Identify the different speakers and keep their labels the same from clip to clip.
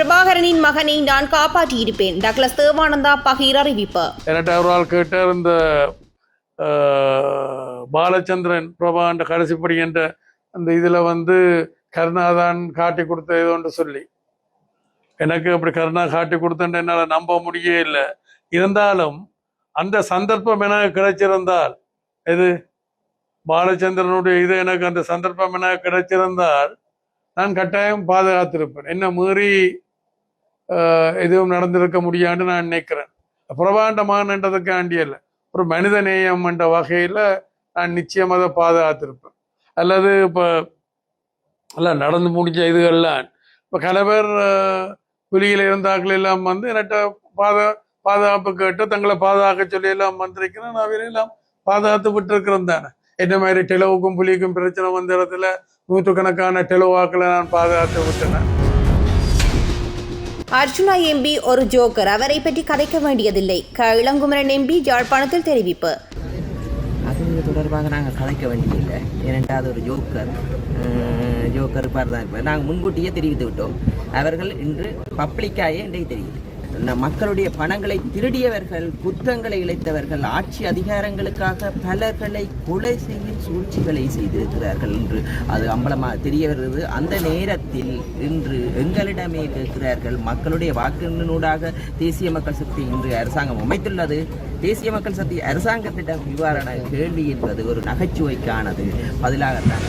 Speaker 1: பிரபாகரனின் மகனை நான் காப்பாற்றியிருப்பேன். டக்ளஸ் தேவானந்தா பகீர் அறிவிப்பு.
Speaker 2: என்கிட்ட ஒரு ஆள் கேட்டார், இந்த பாலச்சந்திரன் பிரபாண்ட கடைசிப்படி என்ற அந்த இதில் கருணாதான் காட்டி கொடுத்த ஏதோன்று சொல்லி, எனக்கு அப்படி கருணா காட்டி கொடுத்தேன் என்னால் நம்ப முடியே இல்லை. இருந்தாலும் அந்த சந்தர்ப்பம் எனக்கு கிடைச்சிருந்தால், இது பாலச்சந்திரனுடைய இது எனக்கு அந்த சந்தர்ப்பம் எனக்கு கிடைச்சிருந்தால் நான் கட்டாயம் பாதுகாத்திருப்பேன். என்ன மீறி எதுவும் நடந்திருக்க முடியான்னு நான் நினைக்கிறேன். பிரபாண்டமானன்றதுக்காண்டி அல்ல, ஒரு மனித நேயம் என்ற வகையில் நான் நிச்சயம் அதை பாதுகாத்திருப்பேன். அல்லது இப்போ எல்லாம் நடந்து முடிஞ்ச இதுகள்லாம் இப்போ பல பேர் புலியில் இருந்தாக்கள் எல்லாம் என்கிட்ட பாதுகாப்பு கேட்டு தங்களை பாதுகாக்க சொல்லி எல்லாம் வந்திருக்கிறேன். நான் அவையெல்லாம் பாதுகாத்து விட்டுருக்கிறேன் தானே. என்ன மாதிரி டெலவுக்கும் புலிக்கும் பிரச்சனை வந்த இடத்துல நூற்றுக்கணக்கான டெலோவாக்களை நான் பாதுகாத்து விட்டேன்.
Speaker 1: அர்ஜுனா எம்பி ஒரு ஜோக்கர், அவரை பற்றி கதைக்க வேண்டியதில்லை. இளங்குமரன் எம்பி யாழ்ப்பாணத்தில் தெரிவிப்பு.
Speaker 3: அது தொடர்பாக நாங்கள் கலைக்க வேண்டியதில்லை, ஏனென்றால் அது ஒரு ஜோக்கர் பார் தான் இருப்பார். நாங்கள் முன்கூட்டியே தெரிவித்து விட்டோம். அவர்கள் இன்று பப்ளிக்காயே இன்றைக்கு தெரியுது. மக்களுடைய பணங்களை திருடியவர்கள், குற்றங்களை இழைத்தவர்கள், ஆட்சி அதிகாரங்களுக்காக பலர்களை கொலை செய்யும் சூழ்ச்சிகளை செய்திருக்கிறார்கள் என்று அது அம்பலமாக தெரிய வருகிறது. அந்த நேரத்தில் இன்று எங்களிடமே கேட்கிறார்கள், மக்களுடைய வாக்கினூடாக தேசிய மக்கள் சக்தி இன்று அரசாங்கம் அமைத்துள்ளது. தேசிய மக்கள் சக்தி அரசாங்கத்திடம் இவ்வாறான கேள்வி என்பது ஒரு நகைச்சுவைக்கானது பதிலாகத்தான்.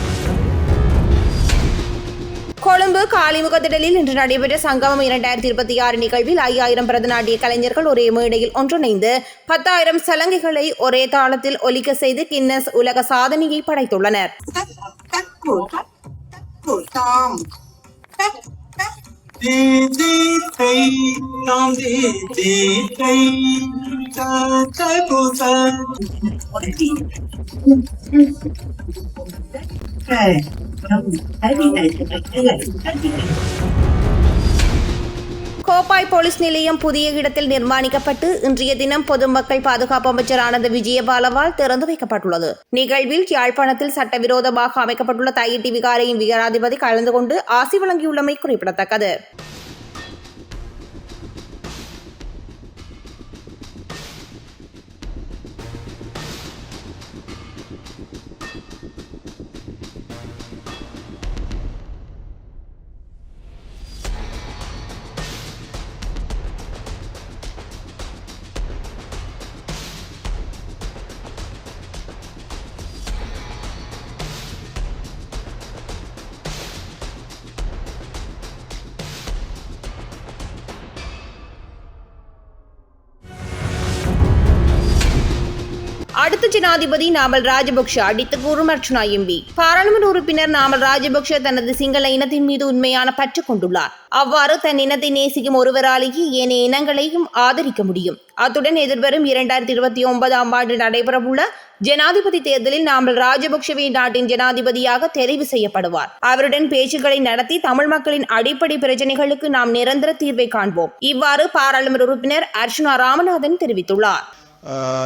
Speaker 1: கொழும்பு காலிமுகத்திடலில் இன்று நடைபெற்ற சங்கமம் 2026 நிகழ்வில் 5000 பரதநாட்டிய கலைஞர்கள் ஒரே மேடையில் ஒன்றிணைந்து 10,000 சலங்கைகளை ஒரே தாளத்தில் ஒலிக்க செய்து கின்னஸ் உலக சாதனையை படைத்துள்ளனர். கோப்பாய் போலீஸ் நிலையம் புதிய இடத்தில் நிர்மாணிக்கப்பட்டு இன்றைய தினம் பொதுமக்கள் பாதுகாப்பு அமைச்சர் ஆனந்த விஜயபாலவால் திறந்து வைக்கப்பட்டுள்ளது. நிகழ்வில் யாழ்ப்பாணத்தில் சட்டவிரோதமாக அமைக்கப்பட்டுள்ள தையிட்டி விகாரையின் விகாராதிபதி கலந்து கொண்டு ஆசி வழங்கியுள்ளமை குறிப்பிடத்தக்கது. அடுத்த ஜனாதிபதி நாமல் ராஜபக்ஷ அடித்து கூறும் அர்ச்சுனா எம்பி. பாராளுமன்ற உறுப்பினர் நாமல் ராஜபக்ஷ தனது சிங்கள இனத்தின் மீது உண்மையான பற்று கொண்டுள்ளார். அவ்வாறு தன் இனத்தை நேசிக்கும் ஒருவராலேயே ஏனைய இனங்களையும் ஆதரிக்க முடியும். அத்துடன் எதிர்வரும் 2029 ஆண்டு நடைபெறவுள்ள ஜனாதிபதி தேர்தலில் நாமல் ராஜபக்ஷவே நாட்டின் ஜனாதிபதியாக தெரிவு செய்யப்படுவார். அவருடன் பேச்சுக்களை நடத்தி தமிழ் மக்களின் அடிப்படை பிரச்சனைகளுக்கு நாம் நிரந்தர தீர்வை காண்போம். இவ்வாறு பாராளுமன்ற உறுப்பினர் அர்ச்சுனா ராமநாதன் தெரிவித்துள்ளார்.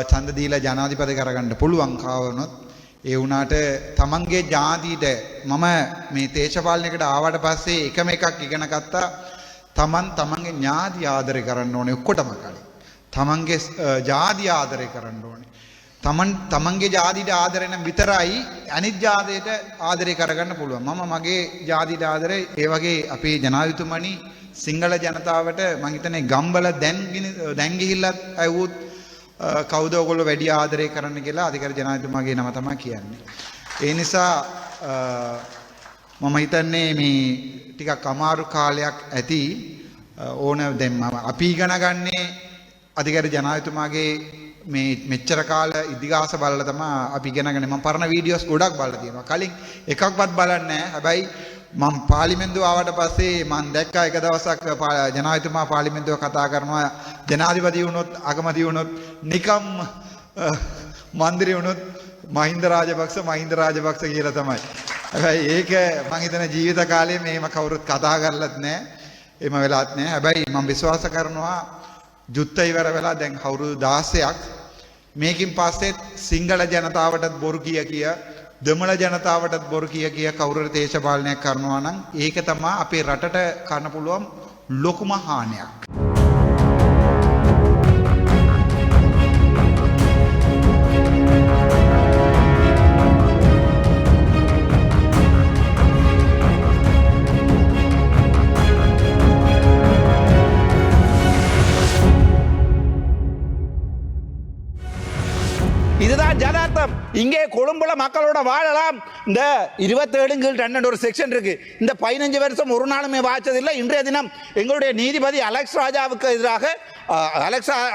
Speaker 4: ඡන්ද දීලා ජනාධිපති කරගන්න පුළුවන් කාවනොත් ඒ වුණාට තමන්ගේ ජාතියට මම මේ දේශපාලනයකට ආවට පස්සේ එකම එකක් ඉගෙන ගත්තා, තමන්ගේ ඥාති ආදරය කරන්න ඕනේ. ඔක්කොටම කලින් තමන්ගේ ජාති ආදරය කරන්න ඕනේ. තමන්ගේ ජාතියට ආදරය නම් විතරයි අනිත් ජාතියට ආදරය කරගන්න පුළුවන්. මම මගේ ජාතියට ආදරේ ඒ වගේ අපේ ජනාධිපතිතුමනි සිංහල ජනතාවට මම හිතන්නේ ගම්බල දැන් ගිහිල්ලත් ඇවුත් කවුද ඔයගොල්ලෝ වැඩි ආදරය කරන්න කියලා අධිකාරි ජනාධිපතිතුමාගේ නම තමයි කියන්නේ. ඒ නිසා මම හිතන්නේ මේ ටිකක් අමාරු කාලයක් ඇති. ඕන දැන් අපි ඉගෙන ගන්නේ අධිකාරි ජනාධිපතිතුමාගේ මේ මෙච්චර කාල ඉතිහාස බලලා තමයි අපි ඉගෙන ගන්නේ. මම පරණ වීඩියෝස් ගොඩක් බලලා තියෙනවා. කලින් එකක්වත් බලන්නේ නැහැ. හැබැයි මම පාර්ලිමේන්තුව ආවට පස්සේ මම දැක්කා එක දවසක් ජනාධිපතිතුමා පාර්ලිමේන්තුව කතා කරනවා, ජනාධිපති වුණොත් අගමැති වුණොත් නිකම් මන්ත්‍රී වුණොත් මහින්ද රාජපක්ෂ කියලා තමයි. හැබැයි ඒක මම හිතන ජීවිත කාලේ මේම කවුරුත් කතා කරලත් නැහැ. එහෙම වෙලාත් නැහැ. හැබැයි මම විශ්වාස කරනවා යුද්ධ ඉවර වෙලා දැන් අවුරුදු 16ක් මේකින් පස්සේ සිංහල ජනතාවටත් බොරු කිය දෙමළ ජනතාවටත් බොරු කිය කවුරුර දේශපාලනයක් කරනවා නම් ඒක තමයි අපේ රටට කරන්න පුළුවන් ලොකුම හානියක්.
Speaker 5: இதுதான் ஜனார்த்தம். இங்கே கொழும்புல மக்களோட வாழலாம். இந்த 27 ஒரு செக்ஷன் இருக்கு. இந்த 15 வருஷம் ஒரு நாளுமே வாய்ச்சதில்லை. இன்றைய தினம் எங்களுடைய நீதிபதி அலெக்ஸ் ராஜாவுக்கு எதிராக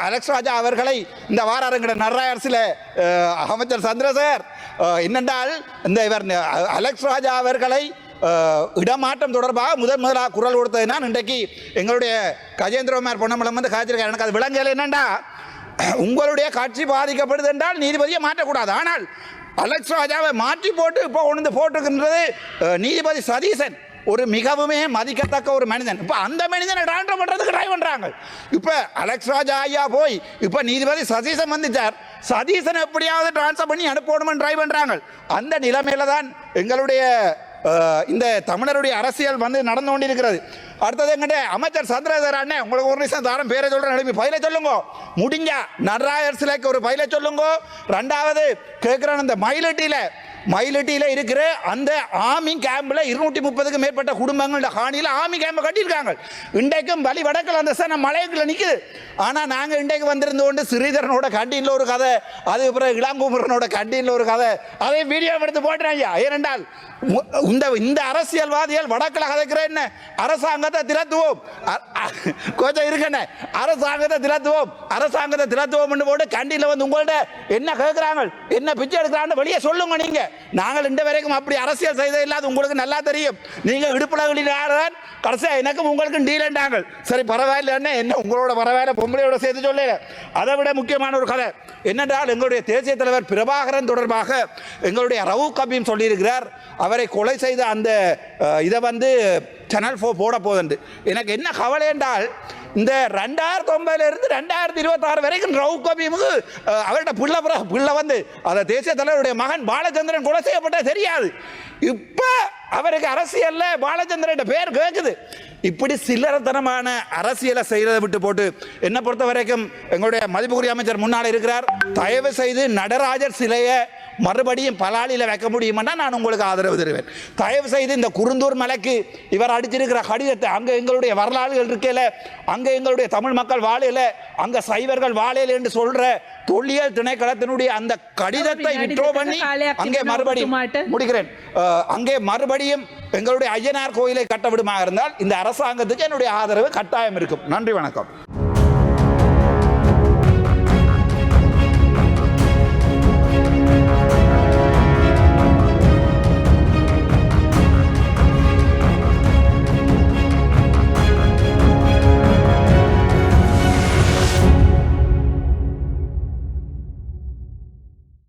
Speaker 5: அலெக்ஸ் ராஜா அவர்களை இந்த வார அரங்கிட நர்ராயர்ஸில் அமைச்சர் சந்திரசேகர் என்னென்றால் இந்த இவர் அலெக்ஸ் ராஜா அவர்களை இடமாற்றம் தொடர்பாக முதலாக குரல் கொடுத்ததுனால் இன்றைக்கு எங்களுடைய கஜேந்திரகுமார் பொன்னம்பலம் வந்து காய்ச்சிருக்காரு. எனக்கு அது விளங்கல. என்னண்டா உங்களுடைய கட்சி பாதிக்கப்படுது என்றால் நீதிபதியை மாற்றக்கூடாது. ஆனால் அலெக்ஸ் ராஜாவை மாற்றி போட்டு இப்போ கொண்டு போட்டுக்கின்றது நீதிபதி சதீசன், ஒரு மிகவுமே மதிக்கத்தக்க ஒரு மனிதன். இப்போ அந்த மனிதனை ட்ரான்ஸ்ஃபர் பண்ணுறதுக்கு ட்ரை பண்ணுறாங்க. இப்போ அலெக்ஸ் ராஜா ஐயா போய் இப்போ நீதிபதி சதீசன் வந்துட்டார். சதீசன் எப்படியாவது ட்ரான்ஸ்ஃபர் பண்ணி அனுப்பணும்னு ட்ரை பண்ணுறாங்க. அந்த நிலைமையில தான் எங்களுடைய இந்த தமிழருடைய அரசியல் வந்து நடந்து கொண்டிருக்கிறது. அடுத்தது எங்கிட்ட அமைச்சர் சந்திரசேகர் அண்ணே, உங்களுக்கு ஒரு நிமிஷம் தாரம் பேரை சொல்கிறேன், எழுப்பி பயில சொல்லுங்க. முடிஞ்சா நர்ராயர் சிலைக்கு ஒரு பயில சொல்லுங்க. ரெண்டாவது கேட்குறேன், இந்த மயிலட்டியில் இருக்கிற அந்த ஆர்மி கேம்பில் 230க்கு மேற்பட்ட குடும்பங்கள் ஹானியில் ஆர்மி கேம்பை கட்டியிருக்காங்க. இன்றைக்கும் வழி வடக்கில் அந்த சன மலைக்குள்ள நிற்குது. ஆனால் நாங்கள் இன்றைக்கு வந்திருந்து கொண்டு ஸ்ரீதரனோட கண்டியில் ஒரு கதை, அதுக்கப்புறம் இளங்குமரனோட கண்டியில் ஒரு கதை, அதை வீடியோ எடுத்து போட்டுறேன் ஐயா. ஏனென்றால் இந்த அரசியல்வாதிகள் வடக்கில் கதைக்கிற என்ன அரசாங்கத்தை திரத்துவோம் கொஞ்சம் இருக்கண்ணே, அரசாங்கத்தை திரத்துவோம் போட்டு கண்டியில் வந்து உங்கள்ட்ட என்ன கேட்குறாங்க, என்ன பிச்சை எடுக்கிறான்னு வெளியே சொல்லுங்க. நீங்க நாங்கள் இந்த வரைக்கும் அப்படி அரசியல் செய்தது இல்லாத உங்களுக்கு நல்லா தெரியும். நீங்க இடுப்புலகளின் கடைசியா எனக்கும் உங்களுக்கும் டீலண்டாங்க. சரி பரவாயில்ல அண்ணே, என்ன உங்களோட பரவாயில்ல, பொம்பளையோட சேர்த்து சொல்லல. அதை விட முக்கியமான ஒரு கதை என்னென்றால் எங்களுடைய தேசிய தலைவர் பிரபாகரன் தொடர்பாக எங்களுடைய ரவுக் ஹபீம் சொல்லியிருக்கிறார். அவரை கொலை செய்த அந்த இதை வந்து சேனல் 4 போட போகுது. எனக்கு என்ன கவலை என்றால் இந்த 2009 2026 வரைக்கும் ரவுக் ஹபீமுக்கு அவருடைய பிள்ளை வந்து அந்த தேசிய தலைவருடைய மகன் பாலச்சந்திரன் கொலை செய்யப்பட்ட தெரியாது. இப்போ அவருக்கு அரசியல்ல பாலச்சந்திரன் பேர் கேட்குது. இப்படி சில்லறத்தனமான அரசியலை செய்யறதை விட்டு போட்டு என்னை பொறுத்த வரைக்கும் எங்களுடைய மதிப்புக்குரிய அமைச்சர் முன்னால் இருக்கிறார். தயவு செய்து நடராஜர் சிலையை மறுபடியும் பலாலியில் வைக்க முடியுமென்னா நான் உங்களுக்கு ஆதரவு தருவேன். தயவு செய்து இந்த குருந்தூர் மலைக்கு இவர் அடிச்சிருக்கிற கடிதத்தை, அங்கே எங்களுடைய வரலாறுகள் இருக்கையில், அங்கே எங்களுடைய தமிழ் மக்கள் வாழையில், அங்கே சைவர்கள் வாழையில் என்று சொல்ற தொல்லியல் திணைக்களத்தினுடைய அந்த கடிதத்தை விட்ரோ பண்ணி அங்கே மறுபடியும் முடிக்கிறேன். அங்கே மறுபடியும் எங்களுடைய ஐயனார் கோயிலை கட்ட விடுமாக இருந்தால் இந்த அரசாங்கத்துக்கு என்னுடைய ஆதரவு கட்டாயம் இருக்கும். நன்றி, வணக்கம்.